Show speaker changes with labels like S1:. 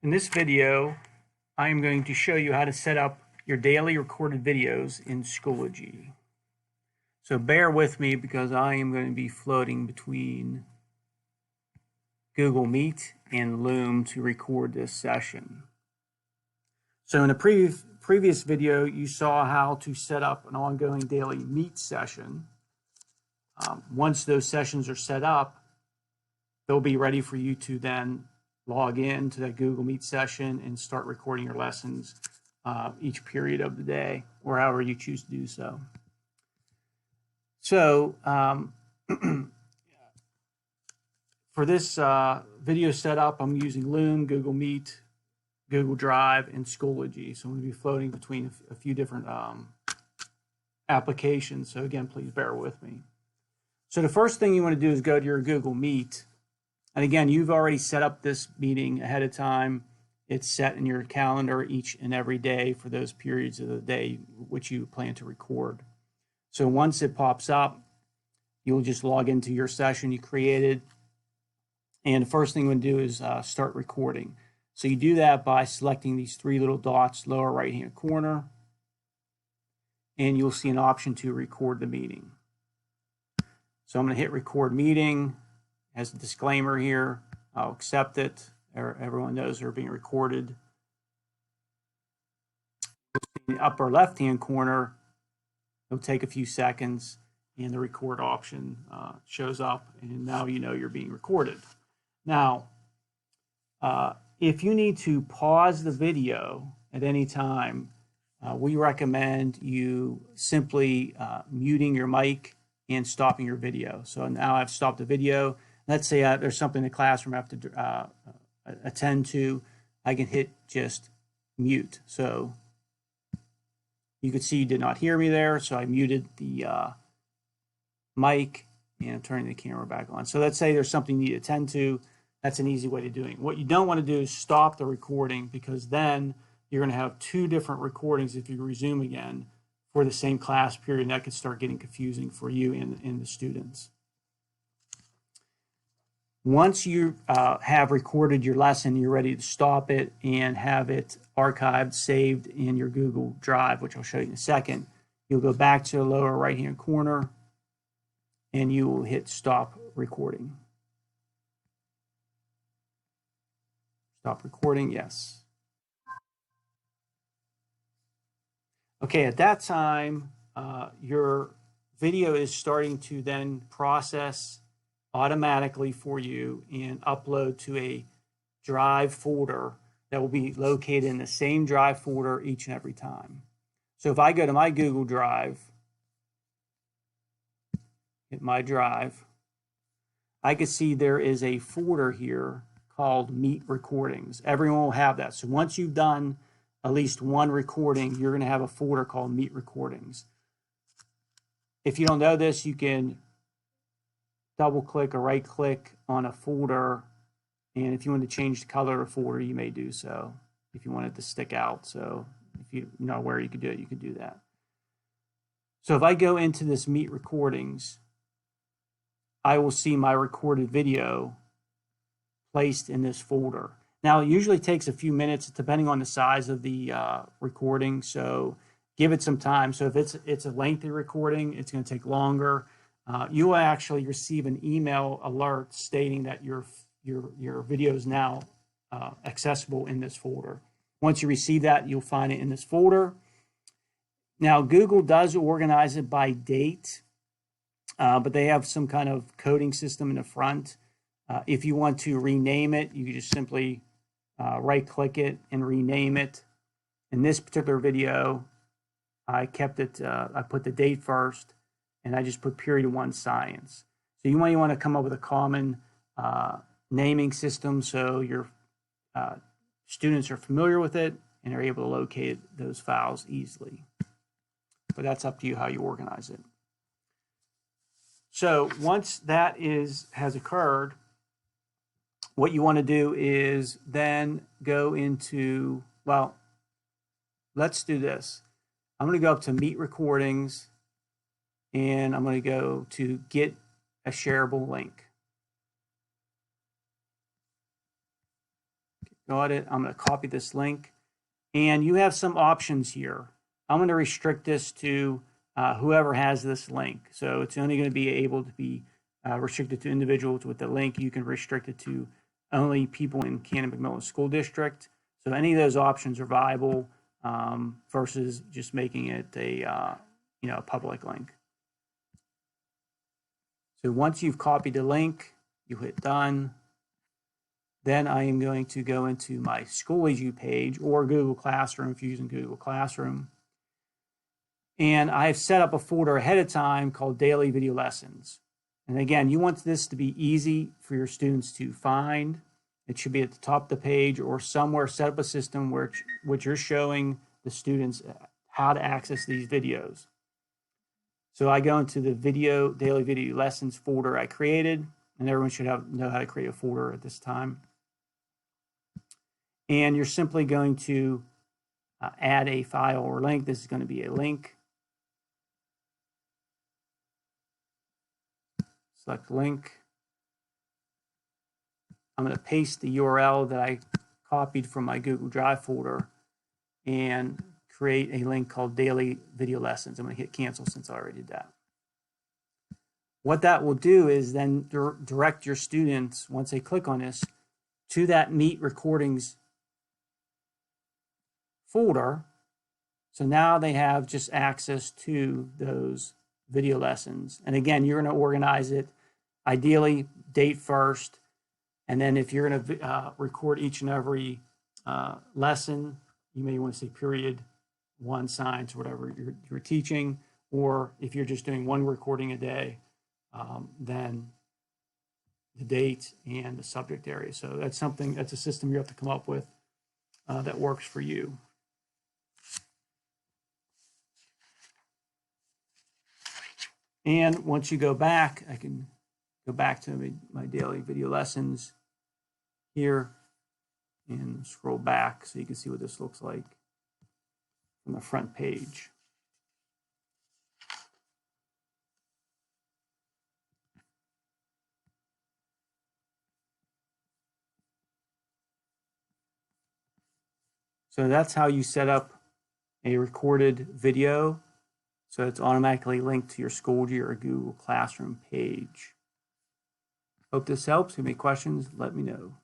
S1: In this video, I am going to show you how to set up your daily recorded videos in Schoology. So bear with me because I am going to be floating between Google Meet and Loom to record this session. So in the previous video, you saw how to set up an ongoing daily Meet session. Once those sessions are set up, they'll be ready for you to then log in to that Google Meet session and start recording your lessons each period of the day, or however you choose to do so. So for this video setup, I'm using Loom, Google Meet, Google Drive, and Schoology. So I'm going to be floating between a few different applications. So again, please bear with me. So the first thing you want to do is go to your Google Meet. And again, you've already set up this meeting ahead of time. It's set in your calendar each and every day for those periods of the day which you plan to record. So once it pops up, you'll just log into your session you created. And the first thing you want to do is start recording. So you do that by selecting these three little dots, lower right-hand corner, and you'll see an option to record the meeting. So I'm going to hit record meeting. It has a disclaimer here. I'll accept it. Everyone knows they're being recorded. In the upper left-hand corner, it'll take a few seconds, and the record option shows up, and now you know you're being recorded. Now, if you need to pause the video at any time, we recommend you simply muting your mic and stopping your video. So now I've stopped the video. Let's say there's something in the classroom I have to attend to. I can hit just mute. So you could see you did not hear me there. So I muted the mic and I'm turning the camera back on. So let's say there's something you need to attend to. That's an easy way to do it. What you don't want to do is stop the recording, because then you're going to have two different recordings if you resume again for the same class period, and that could start getting confusing for you and the students. Once you have recorded your lesson, you're ready to stop it and have it archived, saved in your Google Drive, which I'll show you in a second. You'll go back to the lower right-hand corner and you will hit stop recording. Stop recording, yes. Okay, at that time, your video is starting to then process automatically for you and upload to a Drive folder that will be located in the same Drive folder each and every time. So if I go to my Google Drive, hit my Drive, I can see there is a folder here called Meet Recordings. Everyone will have that. So once you've done at least one recording, you're going to have a folder called Meet Recordings. If you don't know this, you can double click or right click on a folder, and if you want to change the color of the folder, you may do so if you want it to stick out. So if you know where you could do it, you could do that. So if I go into this Meet Recordings, I will see my recorded video placed in this folder. Now, it usually takes a few minutes depending on the size of the recording, so give it some time. So if it's a lengthy recording, it's going to take longer. You will actually receive an email alert stating that your video is now accessible in this folder. Once you receive that, you'll find it in this folder. Now, Google does organize it by date, but they have some kind of coding system in the front. If you want to rename it, you can just simply right-click it and rename it. In this particular video, I kept it, I put the date first, and I just put period 1 science. So you might want to come up with a common naming system so your students are familiar with it and are able to locate those files easily. But that's up to you how you organize it. So once that has occurred, what you want to do is then go into, well, let's do this. I'm going to go up to Meet Recordings, and I'm going to go to Get a Shareable Link. got it. I'm going to copy this link. And you have some options here. I'm going to restrict this to whoever has this link. So it's only going to be able to be restricted to individuals with the link. You can restrict it to only people in Cannon-McMillan School District. So any of those options are viable versus just making it a public link. So once you've copied the link, you hit done. Then I am going to go into my Schoology page or Google Classroom if you're using Google Classroom. And I've set up a folder ahead of time called Daily Video Lessons. And again, you want this to be easy for your students to find. It should be at the top of the page or somewhere. Set up a system which you're showing the students how to access these videos. So I go into the Daily Video Lessons folder I created, and everyone should know how to create a folder at this time. And you're simply going to add a file or link. This is going to be a link. Select link. I'm going to paste the URL that I copied from my Google Drive folder and create a link called Daily Video Lessons. I'm going to hit cancel since I already did that. What that will do is then direct your students, once they click on this, to that Meet Recordings folder. So now they have just access to those video lessons. And again, you're going to organize it, ideally date first. And then if you're going to record each and every lesson, you may want to say period 1 science, whatever you're teaching. Or if you're just doing 1 recording a day, then the date and the subject area. So that's a system you have to come up with that works for you. And once you go back, I can go back to my daily video lessons here and scroll back so you can see what this looks like from the front page. So that's how you set up a recorded video. So it's automatically linked to your Schoology or Google Classroom page. Hope this helps. If you have any questions, let me know.